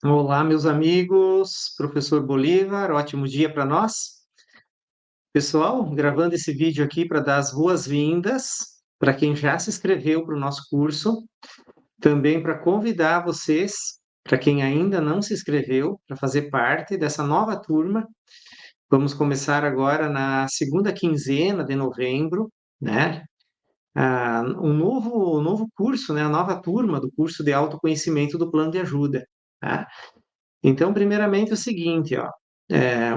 Olá, meus amigos, professor Bolívar, ótimo dia para nós. Pessoal, gravando esse vídeo aqui para dar as boas-vindas para quem já se inscreveu para o nosso curso, também para convidar vocês, para quem ainda não se inscreveu, para fazer parte dessa nova turma. Vamos começar agora na segunda quinzena de novembro, né? Um novo curso, né? A nova turma do curso de autoconhecimento do plano de ajuda, tá? Então, primeiramente, é o seguinte, ó,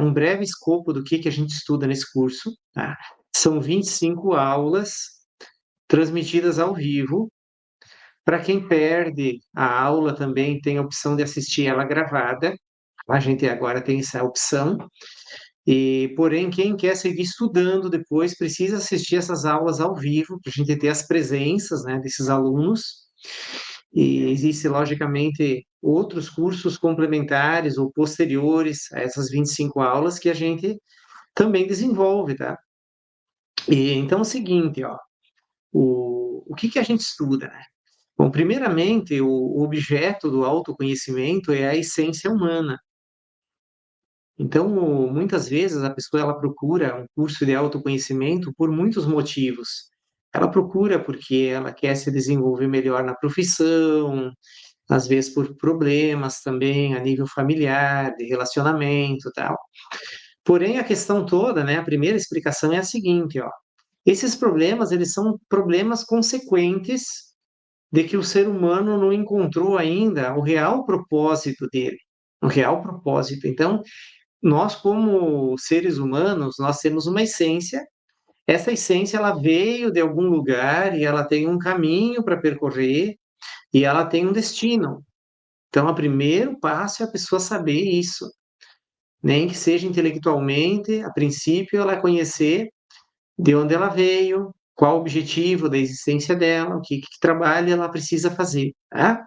um breve escopo do que a gente estuda nesse curso, tá? São 25 aulas transmitidas ao vivo. Para quem perde a aula, também tem a opção de assistir ela gravada. A gente agora tem essa opção. E, porém, quem quer seguir estudando depois precisa assistir essas aulas ao vivo, para a gente ter as presenças, né, desses alunos. E existe, logicamente, outros cursos complementares ou posteriores a essas 25 aulas que a gente também desenvolve, tá? E, então, é o seguinte, ó, o que a gente estuda, né? Bom, primeiramente, o objeto do autoconhecimento é a essência humana. Então, muitas vezes a pessoa ela procura um curso de autoconhecimento por muitos motivos. Ela procura porque ela quer se desenvolver melhor na profissão, às vezes por problemas também a nível familiar, de relacionamento, tal. Porém, a questão toda, né, a primeira explicação é a seguinte, ó. Esses problemas, eles são problemas consequentes de que o ser humano não encontrou ainda o real propósito dele, o real propósito. Então, nós como seres humanos, nós temos uma essência. Essa essência ela veio de algum lugar e ela tem um caminho para percorrer e ela tem um destino. Então, o primeiro passo é a pessoa saber isso, nem que seja intelectualmente, a princípio, ela conhecer de onde ela veio, qual o objetivo da existência dela, o que trabalho ela precisa fazer, tá?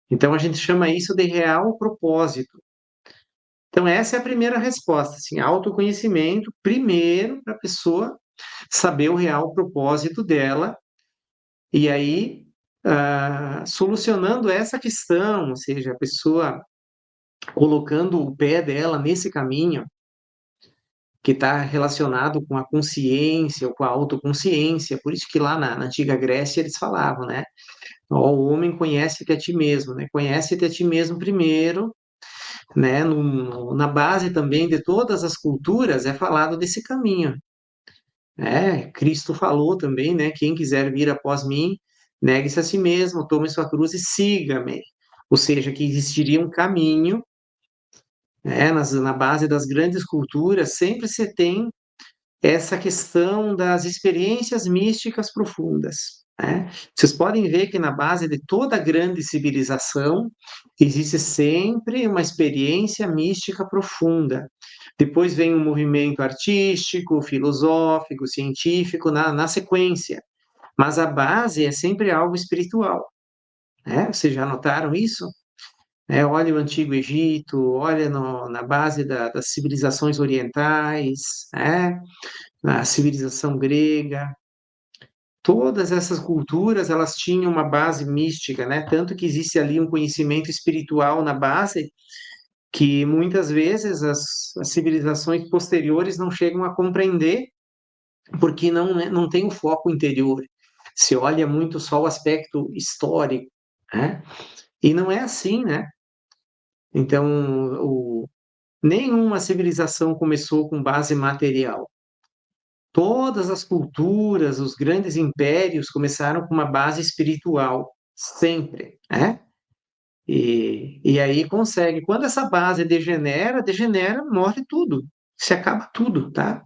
Então, a gente chama isso de real propósito. Então, essa é a primeira resposta, assim, autoconhecimento, primeiro, para a pessoa saber o real propósito dela, e aí, solucionando essa questão, ou seja, a pessoa colocando o pé dela nesse caminho que está relacionado com a consciência ou com a autoconsciência. Por isso que lá na antiga Grécia eles falavam, né? Ó, o homem conhece-te a ti mesmo, né? Conhece-te a ti mesmo primeiro, né? Na base também de todas as culturas é falado desse caminho, né? Cristo falou também, né? Quem quiser vir após mim, negue-se a si mesmo, tome sua cruz e siga-me. Ou seja, que existiria um caminho, né? Na base das grandes culturas, sempre se tem essa questão das experiências místicas profundas, né? Vocês podem ver que na base de toda grande civilização existe sempre uma experiência mística profunda. Depois vem um movimento artístico, filosófico, científico na sequência, mas a base é sempre algo espiritual, né? Vocês já notaram isso? Olha o Antigo Egito, olha na base das civilizações orientais, né? Na civilização grega, todas essas culturas elas tinham uma base mística, né? Tanto que existe ali um conhecimento espiritual na base que muitas vezes as civilizações posteriores não chegam a compreender porque não tem o foco interior. Se olha muito só o aspecto histórico, né? E não é assim, né? Então, nenhuma civilização começou com base material. Todas as culturas, os grandes impérios começaram com uma base espiritual, sempre, né? E aí consegue. Quando essa base degenera, morre tudo, se acaba tudo, tá?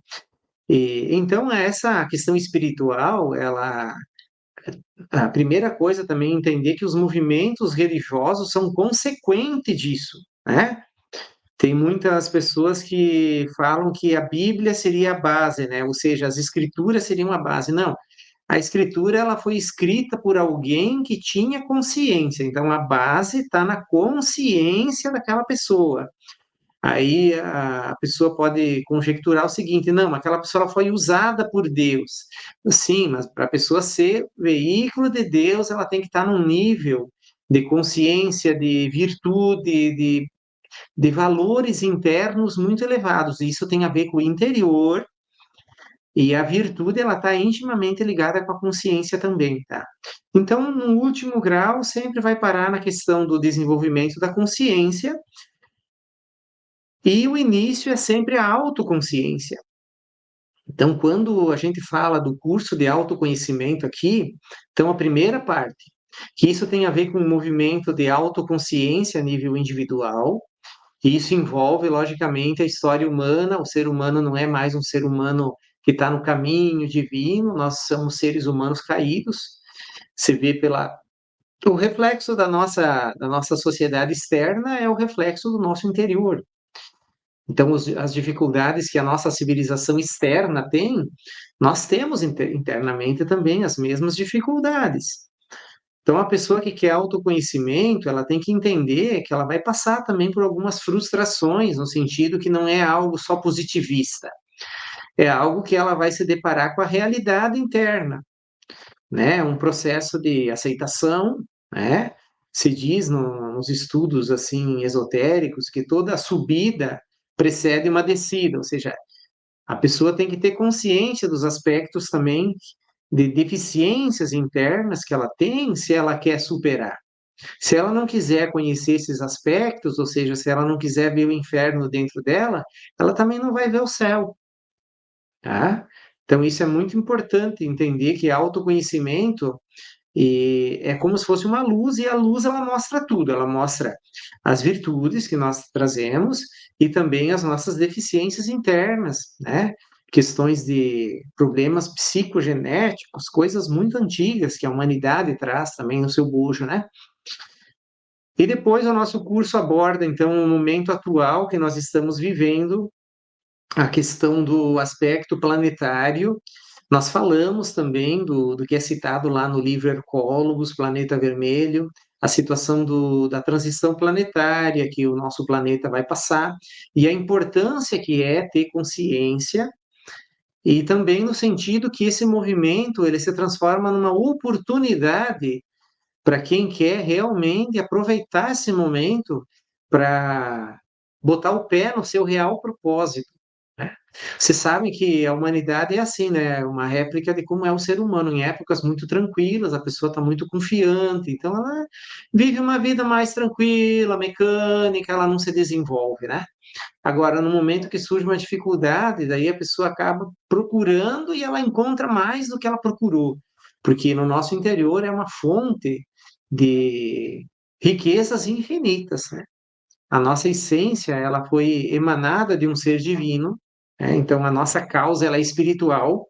Então, essa questão espiritual, a primeira coisa também é entender que os movimentos religiosos são consequentes disso, né? Tem muitas pessoas que falam que a Bíblia seria a base, né? Ou seja, as escrituras seriam a base. Não, a escritura ela foi escrita por alguém que tinha consciência. Então a base está na consciência daquela pessoa. Aí a pessoa pode conjecturar o seguinte: não, aquela pessoa foi usada por Deus. Sim, mas para a pessoa ser veículo de Deus, ela tem que estar num nível de consciência, de virtude, de valores internos muito elevados. Isso tem a ver com o interior, e a virtude ela está intimamente ligada com a consciência também, tá? Então, no último grau, sempre vai parar na questão do desenvolvimento da consciência, e o início é sempre a autoconsciência. Então, quando a gente fala do curso de autoconhecimento aqui, então a primeira parte, que isso tem a ver com o movimento de autoconsciência a nível individual, e isso envolve, logicamente, a história humana. O ser humano não é mais um ser humano que está no caminho divino, nós somos seres humanos caídos. Se vê pela o reflexo da nossa sociedade externa é o reflexo do nosso interior. Então, as dificuldades que a nossa civilização externa tem, nós temos internamente também as mesmas dificuldades. Então, a pessoa que quer autoconhecimento, ela tem que entender que ela vai passar também por algumas frustrações, no sentido que não é algo só positivista, é algo que ela vai se deparar com a realidade interna, né? Um processo de aceitação, né? Se diz nos estudos assim esotéricos que toda subida precede uma descida, ou seja, a pessoa tem que ter consciência dos aspectos também de deficiências internas que ela tem, se ela quer superar. Se ela não quiser conhecer esses aspectos, ou seja, se ela não quiser ver o inferno dentro dela, ela também não vai ver o céu, tá? Então, isso é muito importante, entender que autoconhecimento é como se fosse uma luz, e a luz ela mostra tudo, ela mostra as virtudes que nós trazemos e também as nossas deficiências internas, né? Questões de problemas psicogenéticos, coisas muito antigas que a humanidade traz também no seu bojo, né? E depois o nosso curso aborda, então, o momento atual que nós estamos vivendo, a questão do aspecto planetário. Nós falamos também do que é citado lá no livro Hercólogos, Planeta Vermelho, a situação da transição planetária que o nosso planeta vai passar, e a importância que é ter consciência, e também no sentido que esse movimento ele se transforma numa oportunidade para quem quer realmente aproveitar esse momento para botar o pé no seu real propósito, né? Você sabe que a humanidade é assim, né? Uma réplica de como é o ser humano. Em épocas muito tranquilas, a pessoa está muito confiante, então ela vive uma vida mais tranquila, mecânica, ela não se desenvolve, né? Agora, no momento que surge uma dificuldade, daí a pessoa acaba procurando e ela encontra mais do que ela procurou, porque no nosso interior é uma fonte de riquezas infinitas, né? A nossa essência, ela foi emanada de um ser divino, né? Então a nossa causa ela é espiritual,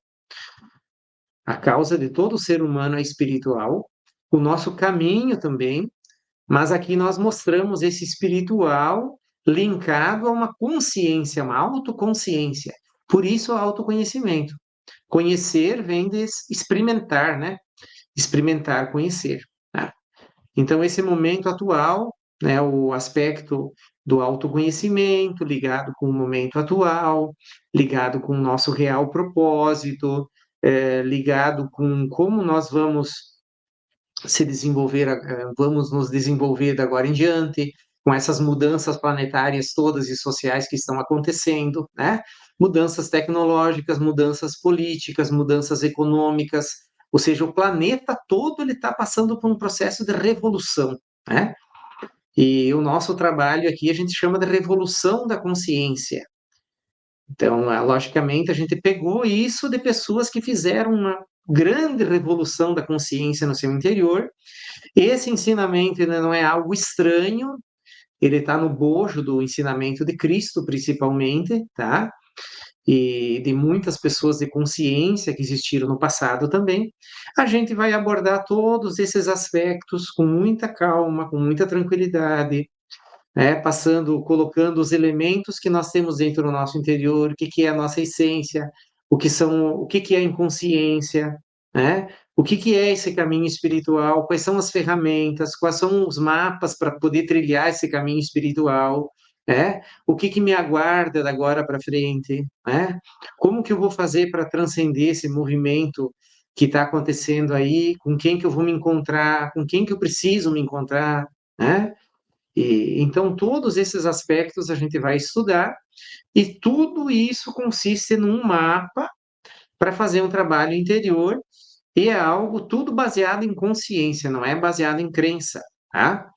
a causa de todo ser humano é espiritual, o nosso caminho também, mas aqui nós mostramos esse espiritual linkado a uma consciência, uma autoconsciência. Por isso, o autoconhecimento. Conhecer vem de experimentar, né? Experimentar, conhecer, né? Então, esse momento atual, né, o aspecto do autoconhecimento ligado com o momento atual, ligado com o nosso real propósito, ligado com como nós se desenvolver, vamos nos desenvolver de agora em diante, com essas mudanças planetárias todas e sociais que estão acontecendo, né? Mudanças tecnológicas, mudanças políticas, mudanças econômicas, ou seja, o planeta todo ele está passando por um processo de revolução, né? E o nosso trabalho aqui a gente chama de revolução da consciência. Então, logicamente, a gente pegou isso de pessoas que fizeram uma grande revolução da consciência no seu interior. Esse ensinamento né, não é algo estranho, ele está no bojo do ensinamento de Cristo, principalmente, tá? E de muitas pessoas de consciência que existiram no passado também. A gente vai abordar todos esses aspectos com muita calma, com muita tranquilidade, né? Passando, colocando os elementos que nós temos dentro do nosso interior, o que que é a nossa essência, o que que é a inconsciência, né? O que que é esse caminho espiritual, quais são as ferramentas, quais são os mapas para poder trilhar esse caminho espiritual, né? O que que me aguarda da agora para frente, né? Como que eu vou fazer para transcender esse movimento que está acontecendo aí, com quem que eu vou me encontrar, com quem que eu preciso me encontrar, né? Então, todos esses aspectos a gente vai estudar, e tudo isso consiste num mapa para fazer um trabalho interior, e é algo tudo baseado em consciência, não é baseado em crença, tá?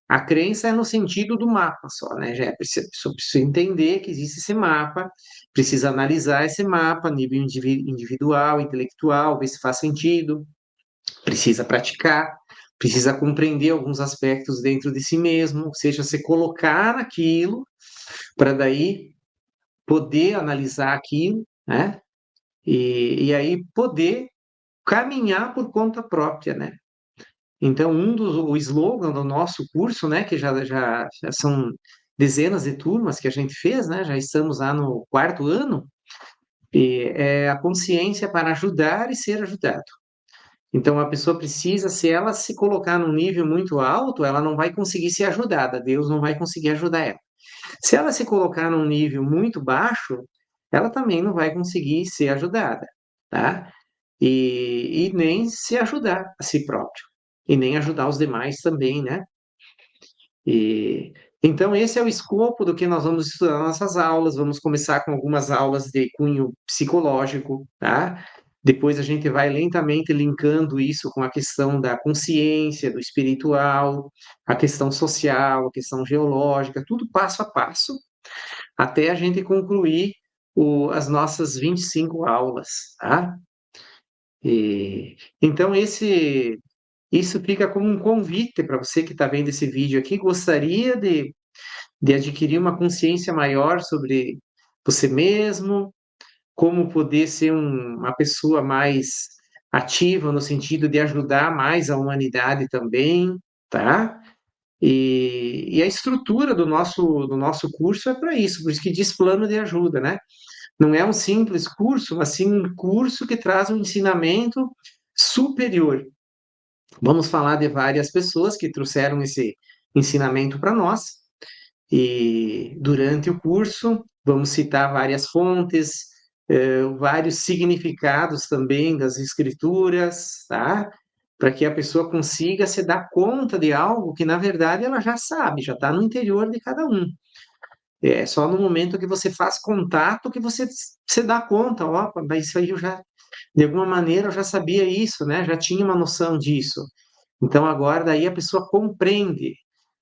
A crença é no sentido do mapa só, né? Já precisa entender que existe esse mapa, precisa analisar esse mapa a nível individual, intelectual, ver se faz sentido, precisa praticar, precisa compreender alguns aspectos dentro de si mesmo, ou seja, se colocar naquilo para daí poder analisar aquilo, né? E aí poder caminhar por conta própria, né? Então, o slogan do nosso curso, né, que já são dezenas de turmas que a gente fez, né, já estamos lá no quarto ano, e é a consciência para ajudar e ser ajudado. Então, a pessoa precisa, se ela se colocar num nível muito alto, ela não vai conseguir ser ajudada, Deus não vai conseguir ajudar ela. Se ela se colocar num nível muito baixo, ela também não vai conseguir ser ajudada, tá? E nem se ajudar a si próprio, e nem ajudar os demais também, né? E, então, esse é o escopo do que nós vamos estudar nas nossas aulas. Vamos começar com algumas aulas de cunho psicológico, tá? Depois a gente vai lentamente linkando isso com a questão da consciência, do espiritual, a questão social, a questão geológica, tudo passo a passo, até a gente concluir as nossas 25 aulas, tá? Então, isso fica como um convite para você que está vendo esse vídeo aqui, gostaria de adquirir uma consciência maior sobre você mesmo, como poder ser uma pessoa mais ativa no sentido de ajudar mais a humanidade também, tá? E a estrutura do nosso curso é para isso, por isso que diz plano de ajuda, né? Não é um simples curso, mas sim um curso que traz um ensinamento superior. Vamos falar de várias pessoas que trouxeram esse ensinamento para nós, e durante o curso vamos citar várias fontes, vários significados também das escrituras, tá? Para que a pessoa consiga se dar conta de algo que, na verdade, ela já sabe, já está no interior de cada um. É só no momento que você faz contato que você se dá conta, ó, mas isso aí eu já, de alguma maneira, eu já sabia isso, né? Já tinha uma noção disso. Então, agora, daí a pessoa compreende.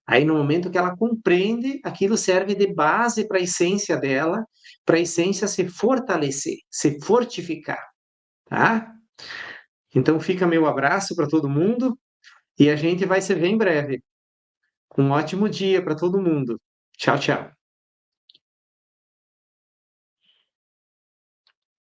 Aí, no momento que ela compreende, aquilo serve de base para a essência dela, para a essência se fortalecer, se fortificar, tá? Então, fica meu abraço para todo mundo e a gente vai se ver em breve. Um ótimo dia para todo mundo. Tchau, tchau.